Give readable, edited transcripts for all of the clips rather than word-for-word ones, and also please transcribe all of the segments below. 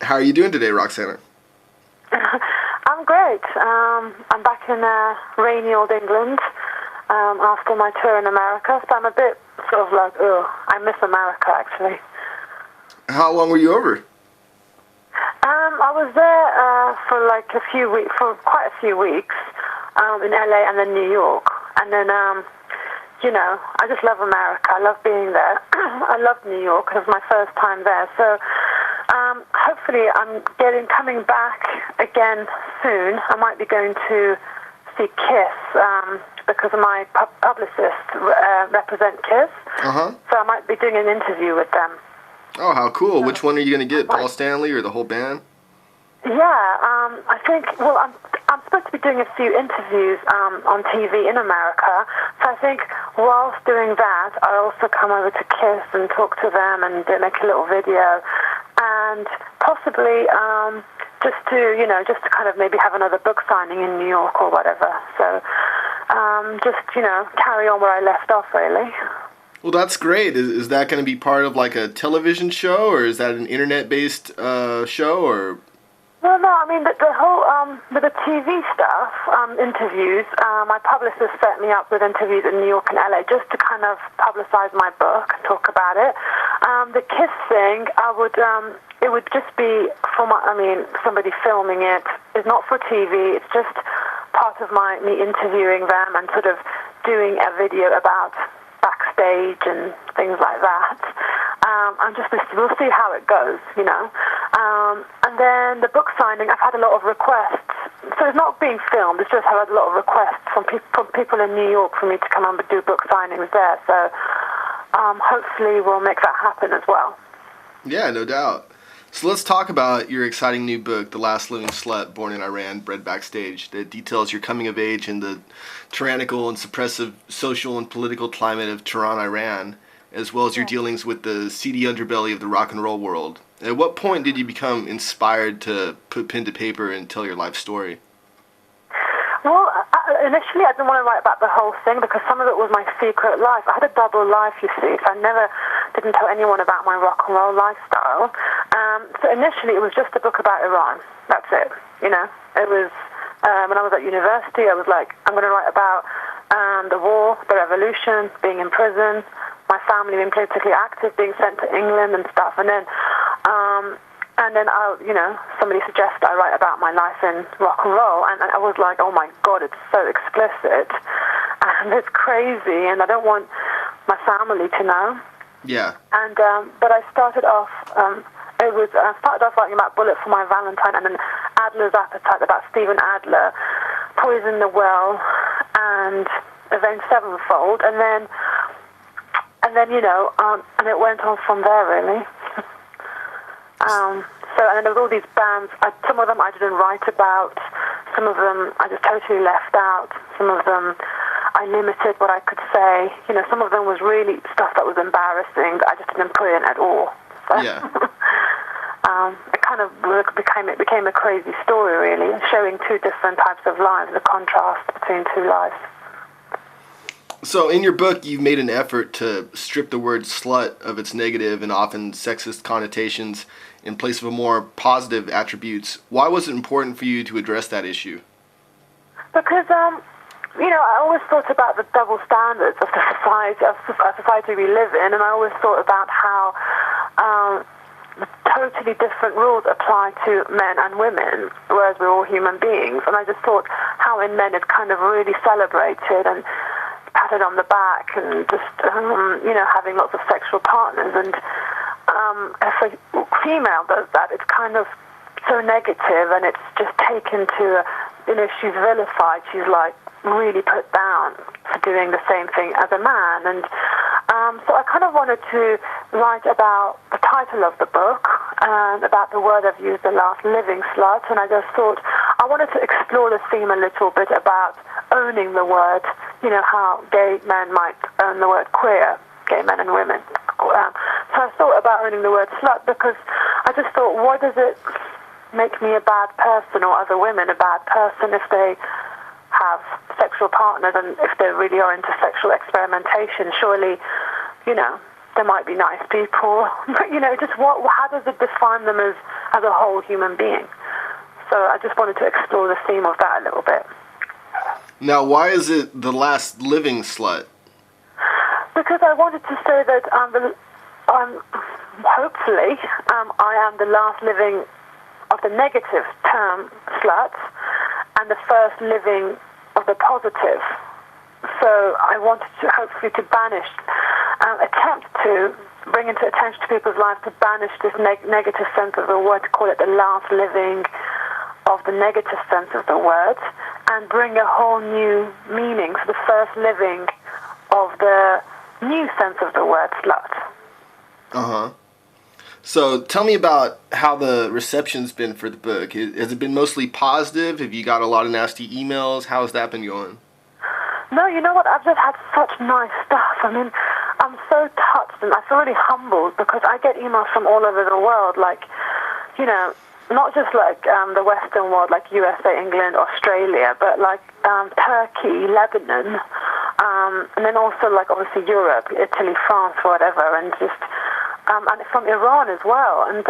How are you doing today, Roxana? I'm great. I'm back in rainy old England after my tour in America, so I'm a bit sort of like, I miss America, actually. How long were you over? I was there for like a few weeks, for quite a few weeks, in LA and then New York. And then, I just love America. I love being there. I love New York. It was my first time there. So hopefully I'm coming back again soon. I might be going to see Kiss because my publicists represent Kiss. Uh-huh. So I might be doing an interview with them. Oh, how cool. Which one are you going to get? Paul Stanley or the whole band? Yeah, I think, I'm supposed to be doing a few interviews on TV in America, so I think whilst doing that, I also come over to Kiss and talk to them and make a little video, and possibly just to kind of maybe have another book signing in New York or whatever, so carry on where I left off, really. Well, that's great. Is that going to be part of like a television show, or is that an internet-based show, or? Well, no, I mean, the whole, with the TV stuff, interviews, my publicist set me up with interviews in New York and LA just to kind of publicize my book and talk about it. The Kiss thing, it would just be somebody filming it. It's not for TV, it's just part of me interviewing them and sort of doing a video about backstage and things like that. We'll see how it goes, and then the book signing, I've had a lot of requests. So it's not being filmed, it's just I've had a lot of requests from people in New York for me to come and do book signings there. So hopefully we'll make that happen as well. Yeah, no doubt. So let's talk about your exciting new book, The Last Living Slut, Born in Iran, Bred Backstage, that details your coming of age in the tyrannical and suppressive social and political climate of Tehran, Iran, as well as your dealings with the seedy underbelly of the rock and roll world. At what point did you become inspired to put pen to paper and tell your life story? Well, initially I didn't want to write about the whole thing because some of it was my secret life. I had a double life, you see, so I didn't tell anyone about my rock and roll lifestyle. So initially it was just a book about Iran. That's it, It was, when I was at university, I was like, I'm going to write about the war, the revolution, being in prison, my family being politically active, being sent to England and stuff. And then somebody suggested I write about my life in rock and roll, and I was like, oh my God, it's so explicit, and it's crazy, and I don't want my family to know. Yeah. And but I started off. I started off writing about Bullet for My Valentine, and then Adler's Appetite about Stephen Adler, Poison the Well, and Avenged Sevenfold, and then and it went on from there, really. And then there were all these bands. Some of them I didn't write about. Some of them I just totally left out. Some of them I limited what I could say. Some of them was really stuff that was embarrassing that I just didn't put in at all. So, yeah. It kind of became a crazy story, really, showing two different types of lives, the contrast between two lives. So in your book, you've made an effort to strip the word slut of its negative and often sexist connotations in place of a more positive attributes. Why was it important for you to address that issue? Because, I always thought about the double standards of the society we live in, and I always thought about how totally different rules apply to men and women, whereas we're all human beings. And I just thought how in men it's kind of really celebrated and patted on the back and just, having lots of sexual partners. And if a female does that, it's kind of so negative, and it's just taken to, she's vilified, she's like really put down for doing the same thing as a man. And so I kind of wanted to write about the title of the book and about the word I've used, The Last Living Slut, and I just thought I wanted to explore the theme a little bit about owning the word, how gay men might own the word queer, gay men and women. So I thought about owning the word slut because I just thought, why does it make me a bad person or other women a bad person if they have sexual partners and if they really are into sexual experimentation? Surely, there might be nice people, but just how does it define them as a whole human being? So I just wanted to explore the theme of that a little bit. Now, why is it The Last Living Slut? Because I wanted to say that hopefully I am the last living of the negative term slut and the first living of the positive. So I wanted to hopefully to banish, attempt to bring into attention to people's lives to banish this negative sense of the word, to call it the last living of the negative sense of the word, and bring a whole new meaning for the first living of the new sense of the word slut. Uh-huh. So tell me about how the reception's been for the book. Has it been mostly positive? Have you got a lot of nasty emails? How has that been going? No, you know what? I've just had such nice stuff. I mean, I'm so touched and I feel really humbled because I get emails from all over the world, like, not just like the Western world, like USA, England, Australia, but like Turkey, Lebanon, and then also like obviously Europe, Italy, France, whatever, and just and from Iran as well. And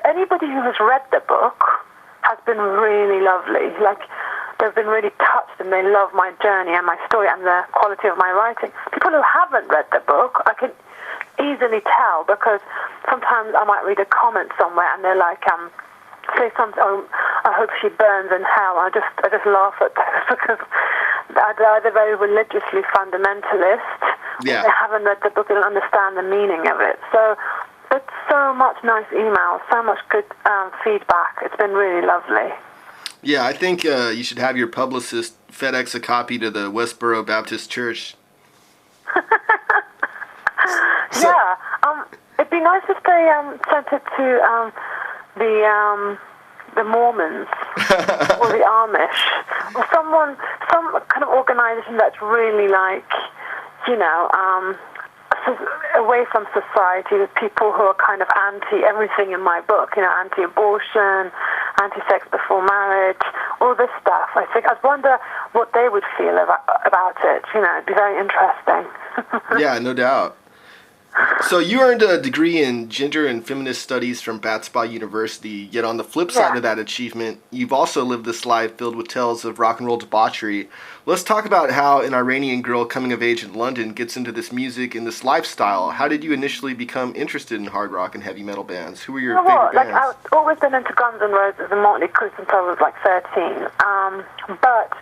anybody who has read the book has been really lovely. Like, they've been really touched and they love my journey and my story and the quality of my writing. People who haven't read the book, I can easily tell, because sometimes I might read a comment somewhere and they're like, say something, oh, I hope she burns in hell. I just laugh at those because they're either very religiously fundamentalist, yeah, or they haven't read the book and don't understand the meaning of it. So it's so much nice emails, so much good feedback. It's been really lovely. Yeah, I think you should have your publicist FedEx a copy to the Westboro Baptist Church. Yeah, it'd be nice if they sent it to the Mormons or the Amish or some kind of organization that's really like, away from society, with people who are kind of anti everything in my book, anti-abortion, anti-sex before marriage, all this stuff. I wonder what they would feel about it. It'd be very interesting. Yeah, no doubt. So you earned a degree in gender and feminist studies from Batspa University, yet on the flip side of that achievement, you've also lived this life filled with tales of rock and roll debauchery. Let's talk about how an Iranian girl coming of age in London gets into this music and this lifestyle. How did you initially become interested in hard rock and heavy metal bands? Who were your favorite bands? I've always been into Guns N' Roses and Motley Crue since I was like 13. But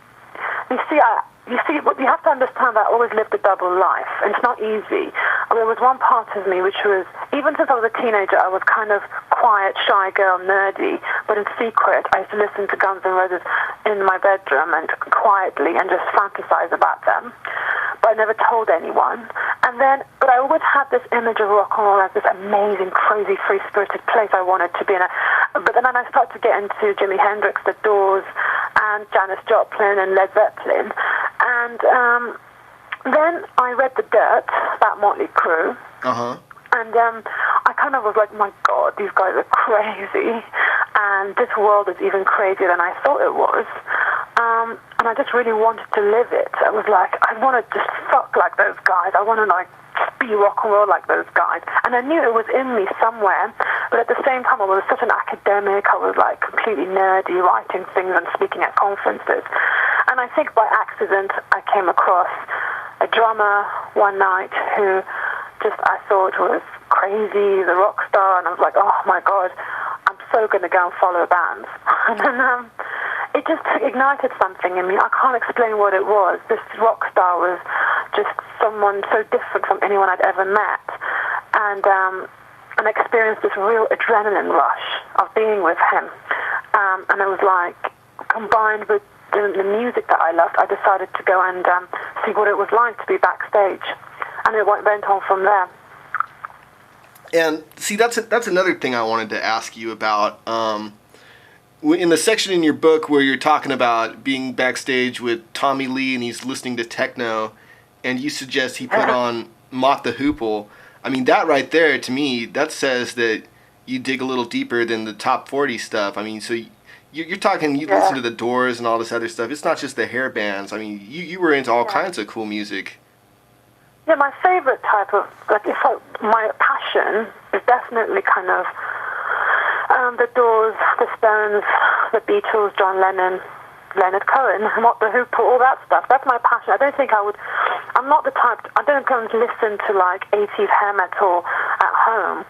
you see, you have to understand that I always lived a double life, and it's not easy. There was one part of me which was, even since I was a teenager, I was kind of quiet, shy girl, nerdy, but in secret, I used to listen to Guns N' Roses in my bedroom and quietly and just fantasize about them. But I never told anyone. But I always had this image of rock and roll as this amazing, crazy, free-spirited place I wanted to be in. But then I started to get into Jimi Hendrix, The Doors, and Janis Joplin and Led Zeppelin. And then I read The Dirt about Motley Crue. Uh-huh. And I kind of was like, my God, these guys are crazy. And this world is even crazier than I thought it was. And I just really wanted to live it. I was like, I want to just fuck like those guys. I want to like be rock and roll like those guys. And I knew it was in me somewhere. But at the same time, I was such an academic. I was like completely nerdy, writing things and speaking at conferences. And I think by accident, I came across a drummer one night who I thought was crazy, the rock star, and I was like, oh my God, I'm so going to go and follow bands. And then it just ignited something in me. I can't explain what it was. This rock star was just someone so different from anyone I'd ever met. And I experienced this real adrenaline rush of being with him. And it was like, combined with the music that I loved, I decided to go and see what it was like to be backstage. And it went on from there. And see, that's another thing I wanted to ask you about. In the section in your book where you're talking about being backstage with Tommy Lee and he's listening to techno, and you suggest he put on Mott the Hoople. I mean, that right there, to me, that says that you dig a little deeper than the top 40 stuff. I mean, so you're talking, you listen to the Doors and all this other stuff. It's not just the hair bands. I mean, you were into all kinds of cool music. Yeah, my favorite type of, my passion is definitely kind of the Doors, the Stones, the Beatles, John Lennon, Leonard Cohen, What the Hoople, all that stuff. That's my passion. I'm not the type, I don't go and listen to like 80s hair metal at home.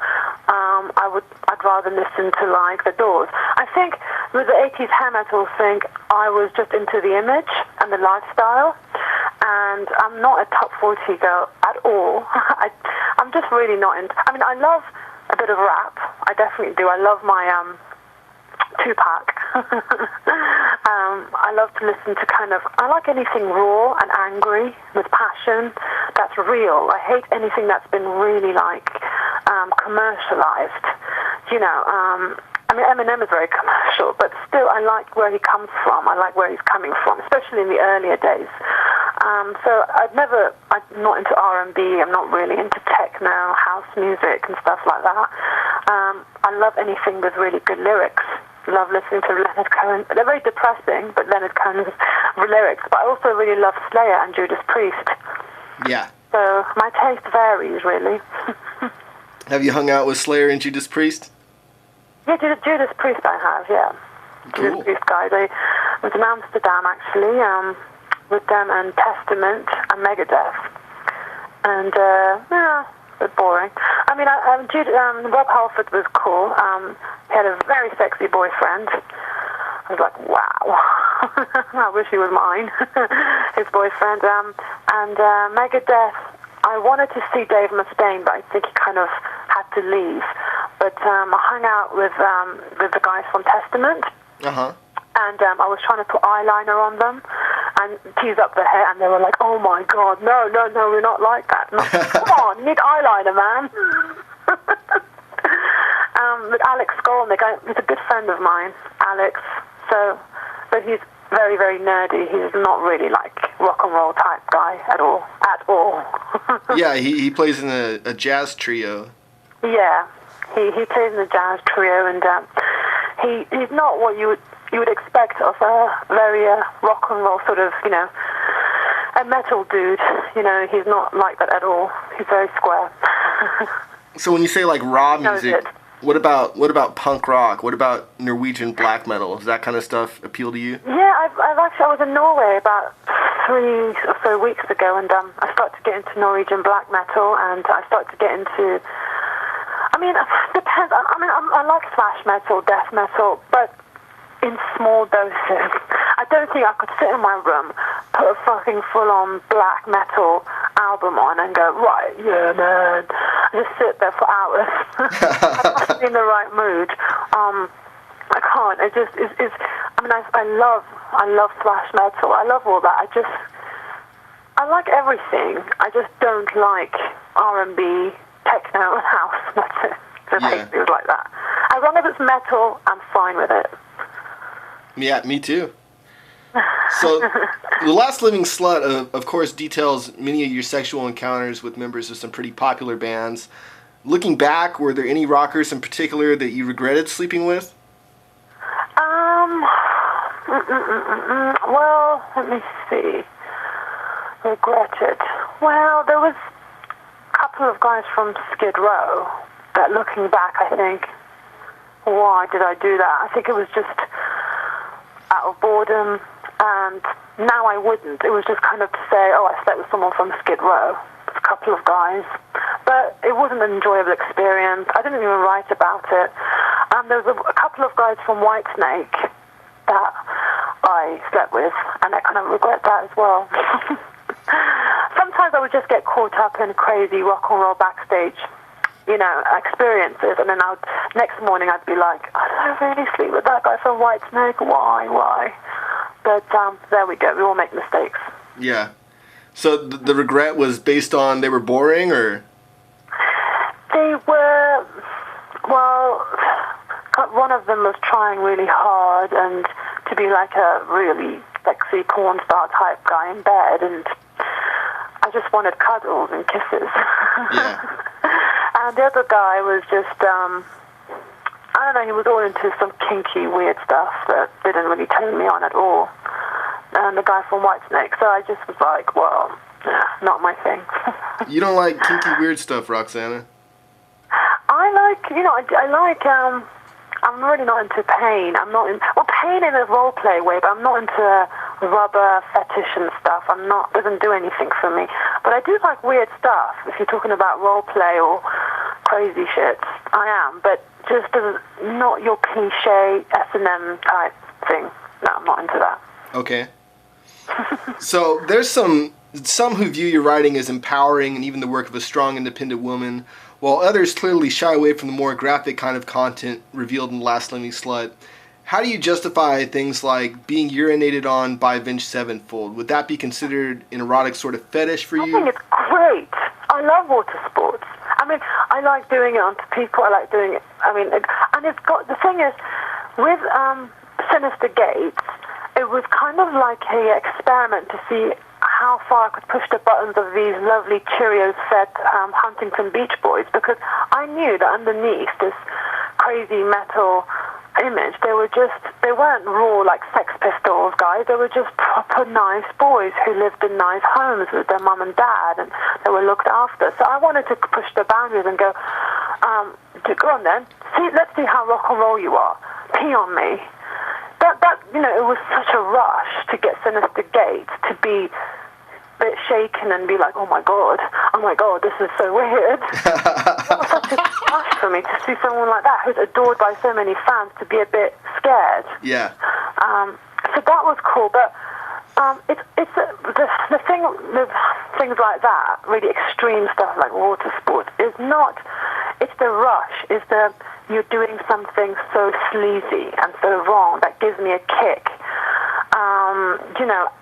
I'd rather listen to like the Doors. I think with the 80s hair metal thing, I was just into the image and the lifestyle. And I'm not a top 40 girl at all. I'm just really not into... I mean, I love a bit of rap. I definitely do. I love my Tupac. I love to listen to I like anything raw and angry with passion that's real. I hate anything that's been really, commercialized. I mean, Eminem is very commercial, but still I like where he comes from. I like where he's coming from, especially in the earlier days. So I'm not into R&B. I'm not really into techno, house music and stuff like that. I love anything with really good lyrics. Love listening to Leonard Cohen. They're very depressing, but Leonard Cohen's lyrics. But I also really love Slayer and Judas Priest. Yeah. So my taste varies, really. Have you hung out with Slayer and Judas Priest? Yeah, Judas Priest I have, yeah. Cool. Judas Priest guys. I was in Amsterdam, actually, with them and Testament and Megadeth. And, yeah, a bit boring. I mean, Rob Halford was cool. He had a very sexy boyfriend. I was like, wow. I wish he was mine, his boyfriend. And Megadeth, I wanted to see Dave Mustaine, but I think he kind of had to leave. But I hung out with the guys from Testament. Uh-huh. And I was trying to put eyeliner on them and tease up the hair, and they were like, oh my God, no, we're not like that. Come on, you need eyeliner, man. With Alex Skolnick, he's a good friend of mine, Alex. But he's very, very nerdy. He's not really like rock and roll type guy at all. Yeah, he plays in a jazz trio. Yeah, he plays in a jazz trio, and he's not what you would expect of a very rock and roll sort of, a metal dude. He's not like that at all. He's very square. So when you say like raw Knows music, it. what about punk rock? What about Norwegian black metal? Does that kind of stuff appeal to you? Yeah, I was in Norway about 3 or so weeks ago, and I started to get into Norwegian black metal, and I started to get into... I mean, it depends. I like thrash metal, death metal, but in small doses. I don't think I could sit in my room, put a fucking full-on black metal album on and go, right, yeah, man. I just sit there for hours. I must be in the right mood. I can't. It just is. I love thrash metal. I love all that. I like everything. I just don't like R&B, techno, and house. That's it. Just hate things like that. As long as it's metal, I'm fine with it. Yeah, me too. So, The Last Living Slut, of course, details many of your sexual encounters with members of some pretty popular bands. Looking back, were there any rockers in particular that you regretted sleeping with? Well, let me see. Regretted. Well, there was a couple of guys from Skid Row that, looking back, I think, why did I do that? I think it was just out of boredom, and now I wouldn't. It was just kind of to say, oh, I slept with someone from Skid Row. A couple of guys. But it wasn't an enjoyable experience. I didn't even write about it. There was a couple of guys from Whitesnake that I slept with, and I kind of regret that as well. Sometimes I would just get caught up in crazy rock and roll backstage, experiences, and then next morning I'd be like, did I really sleep with that guy from Whitesnake? Why? But there we go. We all make mistakes. Yeah. So the regret was based on they were boring, or? They were, well, one of them was trying really hard and to be like a really sexy porn star type guy in bed, and I just wanted cuddles and kisses. Yeah. And the other guy was just, I don't know, he was all into some kinky, weird stuff that didn't really turn me on at all. And the guy from Whitesnake, so I just was like, well, not my thing. You don't like kinky, weird stuff, Roxana? I like, I'm really not into pain. I'm not in, well, pain in a role play way, but I'm not into rubber fetish and stuff. Doesn't do anything for me. But I do like weird stuff. If you're talking about role play or crazy shit, I am. But just not your cliche S&M type thing. No, I'm not into that. Okay. So there's some who view your writing as empowering and even the work of a strong, independent woman, while others clearly shy away from the more graphic kind of content revealed in Last Living Slut. How do you justify things like being urinated on by Avenged Sevenfold? Would that be considered an erotic sort of fetish for you? I think it's great. I love water sports. I mean, I like doing it onto people. I like doing it. I mean, and it's got, the thing is, with Sinister Gates, it was kind of like a experiment to see how far I could push the buttons of these lovely Cheerios-fed Huntington Beach Boys, because I knew that underneath this crazy metal image, they weren't raw like Sex Pistols guys. They were just proper nice boys who lived in nice homes with their mum and dad, and they were looked after. So I wanted to push the boundaries and go on then. Let's see how rock and roll you are. Pee on me. That it was such a rush to get Sinister Gates to be a bit shaken and be like, oh my god, this is so weird. It was such a rush for me to see someone like that who's adored by so many fans to be a bit scared. Yeah. So that was cool, but the thing with things like that, really extreme stuff like water sports, is not. It's the rush. You're doing something so sleazy and so wrong that gives me a kick.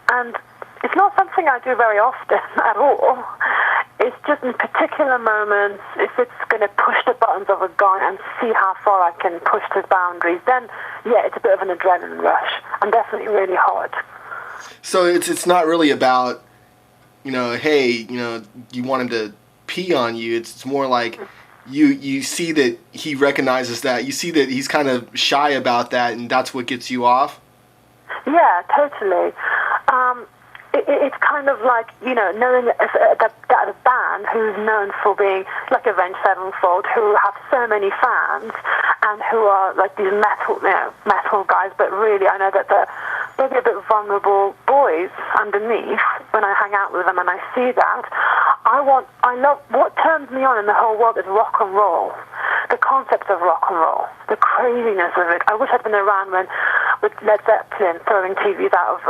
And it's not something I do very often at all. It's just in particular moments, if it's going to push the buttons of a guy and see how far I can push his boundaries, then, yeah, it's a bit of an adrenaline rush. I'm definitely really hot. So it's not really about, hey, you want him to pee on you. It's more like you see that he recognizes that. You see that he's kind of shy about that, and that's what gets you off? Yeah, totally. It's kind of like, knowing that a band who's known for being like Avenged Sevenfold, who have so many fans and who are like these metal guys, but really I know that they're maybe a bit vulnerable boys underneath when I hang out with them, and I see that. I love, what turns me on in the whole world is rock and roll. The concept of rock and roll, the craziness of it. I wish I'd been around with Led Zeppelin throwing TVs out of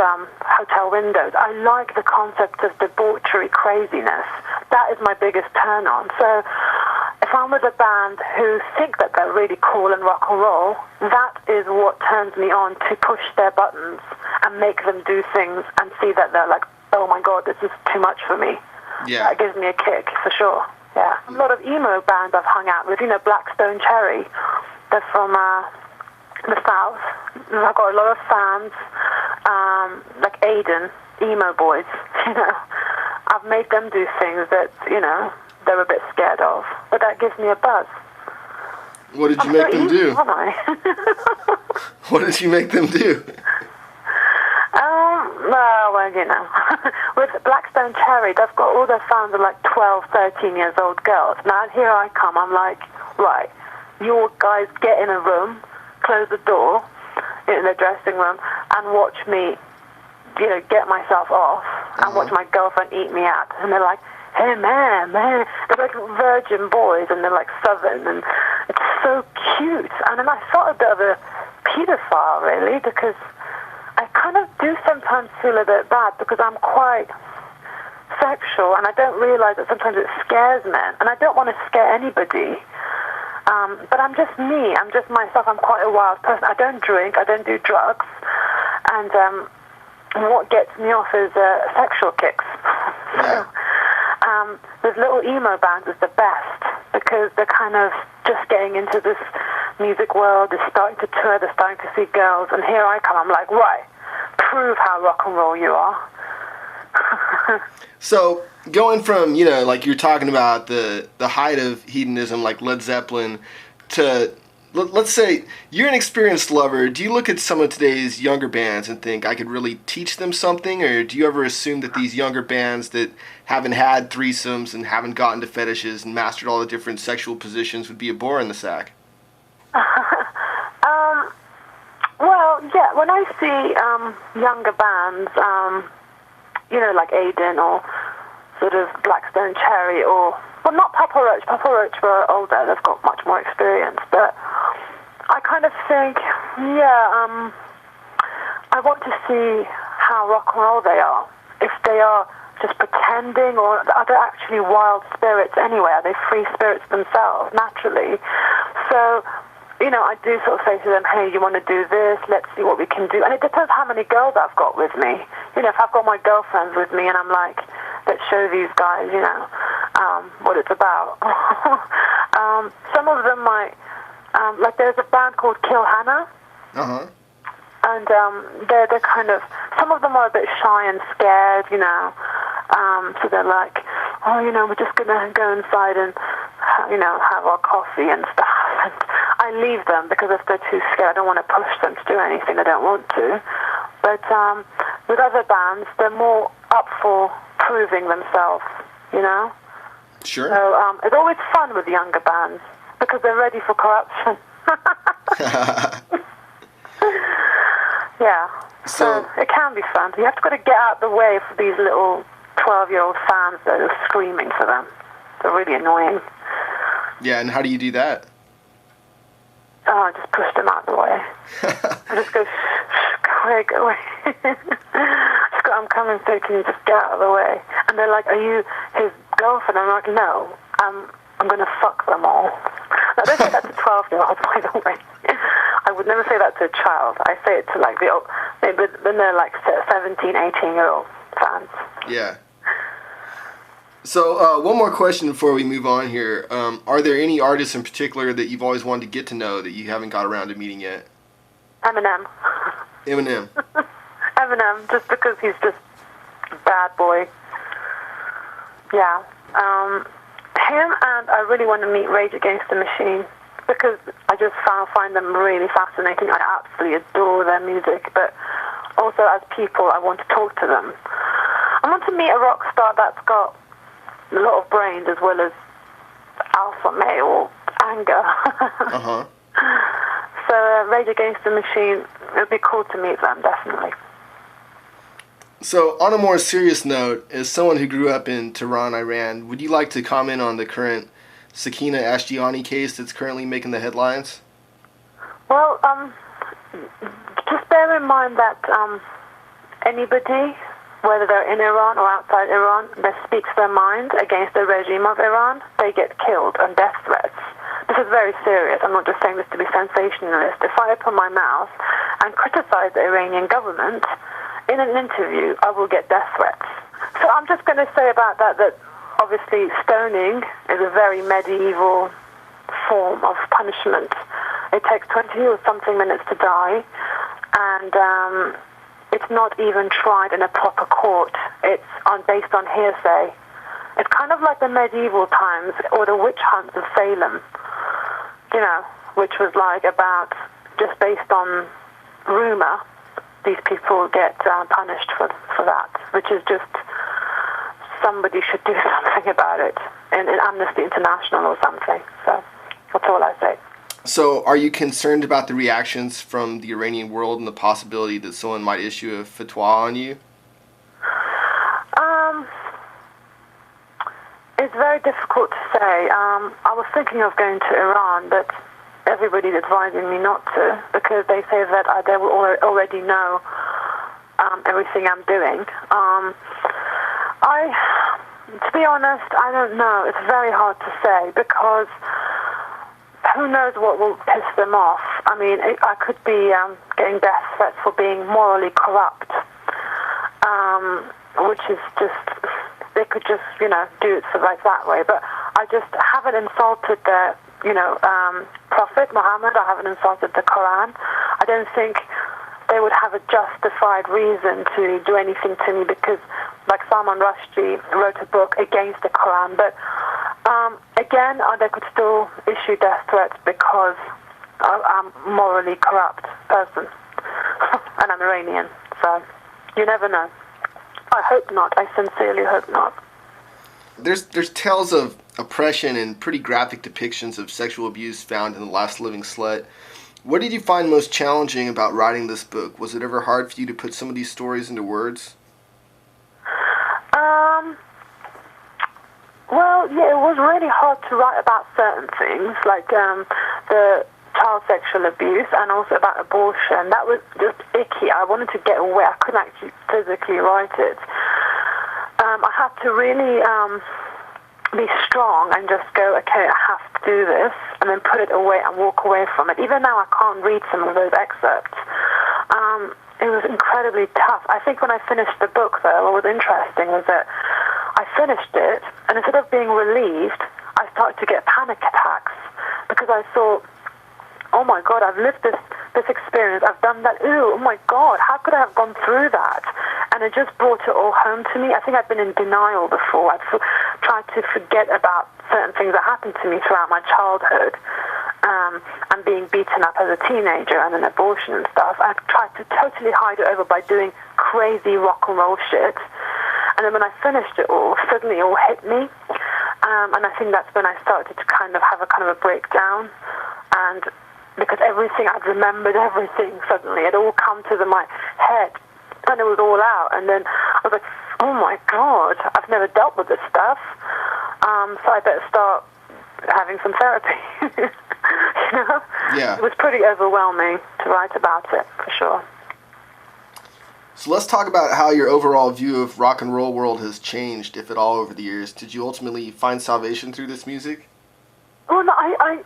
hotel windows. I like the concept of debauchery craziness. That is my biggest turn on. So if I'm with a band who think that they're really cool and rock and roll, that is what turns me on to push their buttons and make them do things and see that they're like, oh my god, this is too much for me. Yeah. That gives me a kick, for sure. Yeah. A lot of emo bands I've hung out with, Blackstone Cherry. They're from the South. I've got a lot of fans, like Aiden, emo boys, I've made them do things that, they were a bit scared of. But that gives me a buzz. What did you make them do? Aren't I? What did you make them do? Well, with Blackstone Cherry, they've got all their fans are like 12, 13 years old girls. Now here I come, I'm like, right, you guys get in a room, close the door in the dressing room, and watch me, get myself off, and watch my girlfriend eat me out. And they're like, hey man, they're like virgin boys, and they're like southern, and it's so cute. And then I felt a bit of a pedophile, really, because I kind of do sometimes feel a bit bad because I'm quite sexual, and I don't realize that sometimes it scares men, and I don't want to scare anybody. But I'm just me. I'm just myself. I'm quite a wild person. I don't drink. I don't do drugs. And what gets me off is sexual kicks. So, those little emo bands is the best because they're kind of just getting into this music world. They're starting to tour. They're starting to see girls. And here I come. I'm like, right, prove how rock and roll you are. So going from, like you're talking about the height of hedonism, like Led Zeppelin, to Let's say you're an experienced lover. Do you look at some of today's younger bands and think I could really teach them something, or do you ever assume that these younger bands that haven't had threesomes and haven't gotten to fetishes and mastered all the different sexual positions would be a bore in the sack? Well, yeah. When I see younger bands, like Aiden or sort of Blackstone Cherry, or well, not Papa Roach. Papa Roach were older; they've got much more experience. But I kind of think, I want to see how rock and roll they are. If they are just pretending, or are they actually wild spirits anyway? Are they free spirits themselves, naturally? So, I do sort of say to them, hey, you want to do this? Let's see what we can do. And it depends how many girls I've got with me. If I've got my girlfriends with me and I'm like, let's show these guys, what it's about. Some of them might, like there's a band called Kill Hannah. Uh-huh. And they're kind of, some of them are a bit shy and scared, so they're like, we're just going to go inside and, have our coffee and stuff. And I leave them because if they're too scared, I don't want to push them to do anything they don't want to. But with other bands, they're more up for proving themselves, Sure. So it's always fun with younger bands because they're ready for corruption. Yeah, so it can be fun. You have to get out of the way for these little 12-year-old fans that are screaming for them. They're really annoying. Yeah, and how do you do that? Oh, I just push them out of the way. I just go, go away. I'm coming through, can you just get out of the way? And they're like, are you his girlfriend? I'm like, no, I'm going to fuck them all. Now, don't say that to 12-year-olds, by the way. I would never say that to a child. I say it to like the old, then they're like 17, 18-year-old fans. Yeah. So one more question before we move on here. Are there any artists in particular that you've always wanted to get to know that you haven't got around to meeting yet? Eminem. Eminem. Eminem, just because he's just a bad boy. Yeah. Him, and I really want to meet Rage Against the Machine because I just find them really fascinating. I absolutely adore their music, but also as people, I want to talk to them. I want to meet a rock star that's got a lot of brains as well as alpha male anger. Uh-huh. So Rage Against the Machine, it would be cool to meet them, definitely. So on a more serious note, as someone who grew up in Tehran, Iran, would you like to comment on the current Sakina Ashtiani case that's currently making the headlines? Well, just bear in mind that anybody, whether they're in Iran or outside Iran, that speaks their mind against the regime of Iran, they get killed on death threats. This is very serious. I'm not just saying this to be sensationalist. If I open my mouth and criticize the Iranian government in an interview, I will get death threats. So I'm just going to say about that obviously stoning is a very medieval form of punishment. It takes 20 or something minutes to die, and it's not even tried in a proper court. It's based on hearsay. It's kind of like the medieval times or the witch hunts of Salem, which was like about just based on rumor. These people get punished for that, which is just somebody should do something about it in Amnesty International or something. So that's all I say. So are you concerned about the reactions from the Iranian world and the possibility that someone might issue a fatwa on you? It's very difficult to say. I was thinking of going to Iran, but everybody's advising me not to because they say that they will already know everything I'm doing. To be honest, I don't know. It's very hard to say because who knows what will piss them off. I mean, I could be getting death threats for being morally corrupt, which is just, they could just, do it like that way. But I just haven't insulted the, Prophet Muhammad. I haven't insulted the Quran. I don't think they would have a justified reason to do anything to me because, like Salman Rushdie wrote a book against the Quran. But again, they could still issue death threats because I'm a morally corrupt person. And I'm Iranian, so you never know. I hope not. I sincerely hope not. There's tales of oppression and pretty graphic depictions of sexual abuse found in The Last Living Slut. What did you find most challenging about writing this book? Was it ever hard for you to put some of these stories into words? Well, yeah, it was really hard to write about certain things, like the child sexual abuse and also about abortion. That was just icky. I wanted to get away. I couldn't actually physically write it. I had to really be strong and just go, okay, I have to do this, and then put it away and walk away from it. Even now I can't read some of those excerpts. It was incredibly tough. I think when I finished the book, though, what was interesting was that I finished it, and instead of being relieved, I started to get panic attacks because I thought, oh my God, I've lived this experience, I've done that, oh my God, how could I have gone through that? And it just brought it all home to me. I think I'd been in denial before. I'd tried to forget about certain things that happened to me throughout my childhood, and being beaten up as a teenager and an abortion and stuff. I tried to totally hide it over by doing crazy rock and roll shit. And then when I finished it all, suddenly it all hit me. And I think that's when I started to kind of have a breakdown. And because everything, I'd remembered everything suddenly. It all come to my head. And it was all out. And then I was like, oh my God, I've never dealt with this stuff. So I better start having some therapy. You know? Yeah. It was pretty overwhelming to write about it, for sure. So let's talk about how your overall view of rock and roll world has changed, if at all, over the years. Did you ultimately find salvation through this music? Well, no,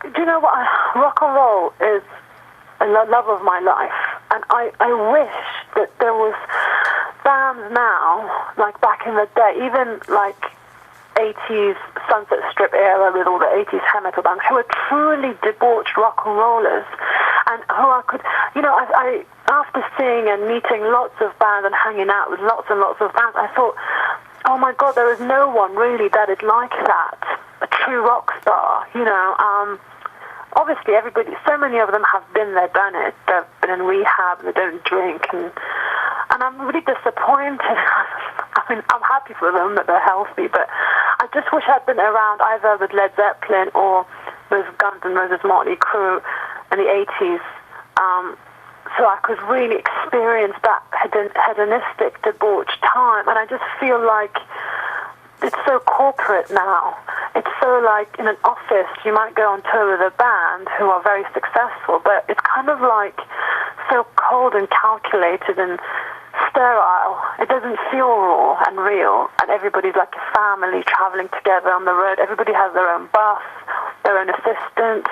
do you know what? Rock and roll is a love of my life. And I wish that there was bands now, like back in the day, even like 80s Sunset Strip era with all the 80s hair metal bands, who were truly debauched rock and rollers, and who I could, you know, I after seeing and meeting lots of bands and hanging out with lots and lots of bands, I thought, oh my God, there is no one really that is like that, a true rock star, you know. Obviously, everybody, so many of them have been there, done it. They've been in rehab, they don't drink, and I'm really disappointed. I mean, I'm happy for them that they're healthy, but I just wish I'd been around either with Led Zeppelin or with Guns N' Roses, Motley Crue in the 80s, so I could really experience that hedonistic, debauched time. And I just feel like it's so corporate now. It's so like in an office, you might go on tour with a band who are very successful, but it's kind of like so cold and calculated and sterile. It doesn't feel raw and real, and everybody's like a family traveling together on the road. Everybody has their own bus, their own assistant.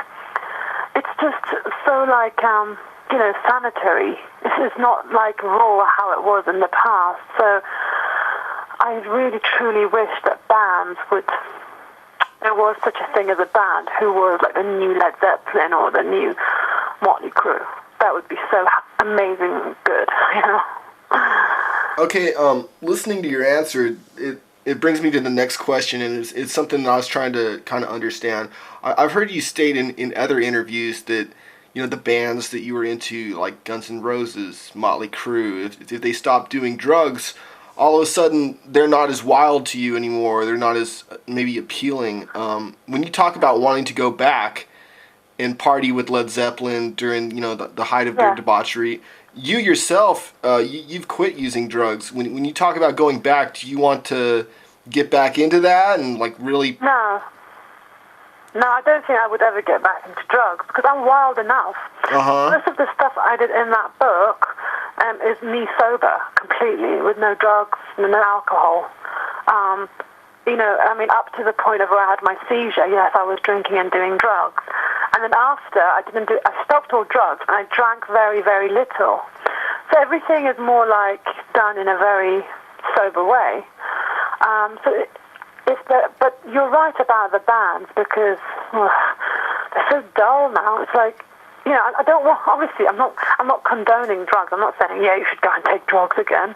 It's just so like, you know, sanitary. This is not like raw how it was in the past. So I really truly wish that bands would, there was such a thing as a band who was like the new Led Zeppelin or the new Motley Crue. That would be so amazing and good, you know. Okay, listening to your answer, it brings me to the next question, and it's something that I was trying to kind of understand. I've heard you state in other interviews that, you know, the bands that you were into, like Guns N' Roses, Motley Crue, if they stopped doing drugs, all of a sudden they're not as wild to you anymore. They're not as maybe appealing. When you talk about wanting to go back and party with Led Zeppelin during, you know, the height of their debauchery, you yourself, you've quit using drugs. When you talk about going back, do you want to get back into that and like really? No, I don't think I would ever get back into drugs because I'm wild enough. Most of the stuff I did in that book is me sober completely, with no drugs, no alcohol. You know, I mean, up to the point of where I had my seizure, yes, I was drinking and doing drugs. And then after, I stopped all drugs, and I drank very, very little. So everything is more like done in a very sober way. But you're right about the bands because they're so dull now. It's like, you know, I don't want. Obviously, I'm not condoning drugs. I'm not saying you should go and take drugs again.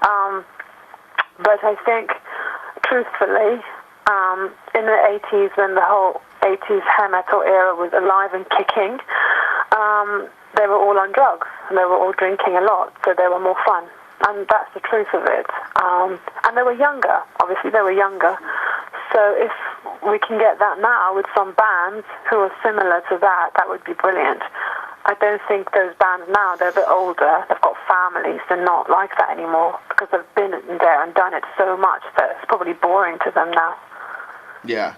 But I think, truthfully, in the 80s when the whole 80s hair metal era was alive and kicking, they were all on drugs, and they were all drinking a lot, so they were more fun. And that's the truth of it. And they were younger. Obviously, they were younger. So if we can get that now with some bands who are similar to that, that would be brilliant. I don't think those bands now, they're a bit older, they've got families, they're not like that anymore because they've been in there and done it so much that it's probably boring to them now. Yeah.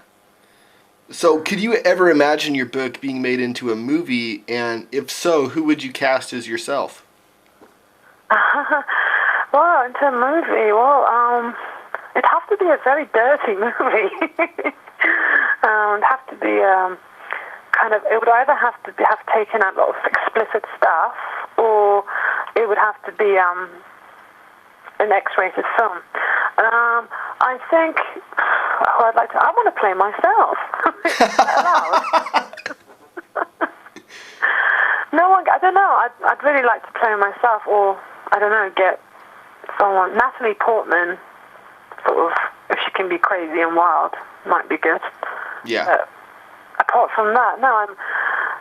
So could you ever imagine your book being made into a movie, and if so, who would you cast as yourself? Well, into a movie, it'd have to be a very dirty movie. It'd have to be it would either have to have taken out a lot of explicit stuff, or it would have to be an X-rated film. I think I want to play myself. I don't know. I'd really like to play myself, or I don't know, get someone. Natalie Portman, sort of, if she can be crazy and wild, might be good. Yeah. But apart from that, no,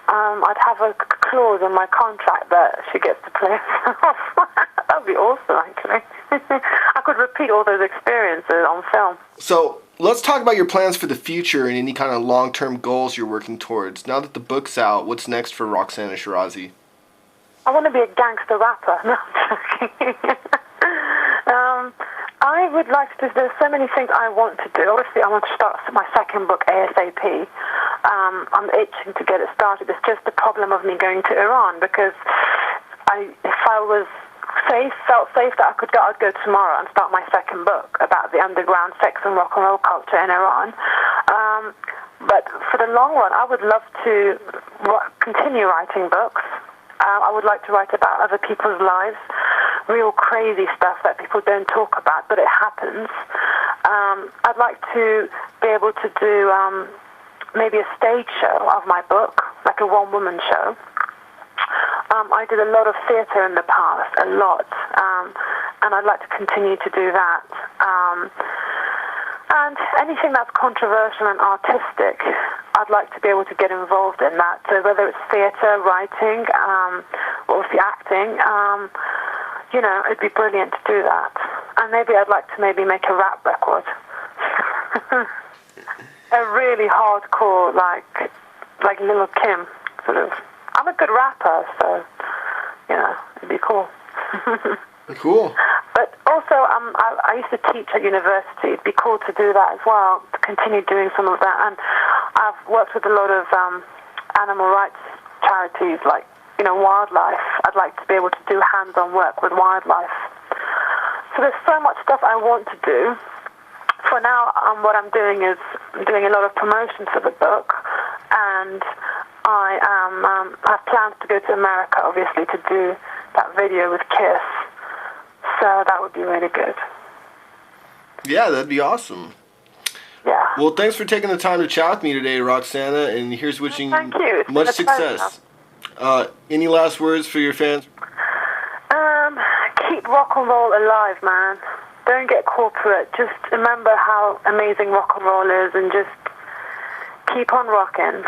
I'd have a clause in my contract that she gets to play herself. That'd be awesome, actually. I could repeat all those experiences on film. So let's talk about your plans for the future and any kind of long-term goals you're working towards. Now that the book's out, what's next for Roxana Shirazi? I want to be a gangster rapper. No, I'm joking. I would like to. There's so many things I want to do. Obviously, I want to start my second book ASAP. I'm itching to get it started. It's just the problem of me going to Iran, because if I was felt safe that I could go, I'd go tomorrow and start my second book about the underground sex and rock and roll culture in Iran. But for the long run, I would love to continue writing books. I would like to write about other people's lives, real crazy stuff that people don't talk about, but it happens. I'd like to be able to do maybe a stage show of my book, like a one-woman show. I did a lot of theatre in the past, a lot, and I'd like to continue to do that. And anything that's controversial and artistic, I'd like to be able to get involved in that. So whether it's theatre, writing, or the acting, it'd be brilliant to do that. And maybe I'd like to make a rap record. A really hardcore, like Lil' Kim, sort of. I'm a good rapper, so, it'd be cool. Cool. But also, I used to teach at university. It'd be cool to do that as well, to continue doing some of that. And I've worked with a lot of animal rights charities, like, wildlife. I'd like to be able to do hands-on work with wildlife. So there's so much stuff I want to do. For now, what I'm doing is I'm doing a lot of promotion for the book, and I have plans to go to America, obviously, to do that video with Kiss. So that would be really good. Yeah, that'd be awesome. Yeah. Well, thanks for taking the time to chat with me today, Roxana, and here's wishing Thank you. much success. Any last words for your fans? Keep rock and roll alive, man. Don't get corporate. Just remember how amazing rock and roll is, and just keep on rocking.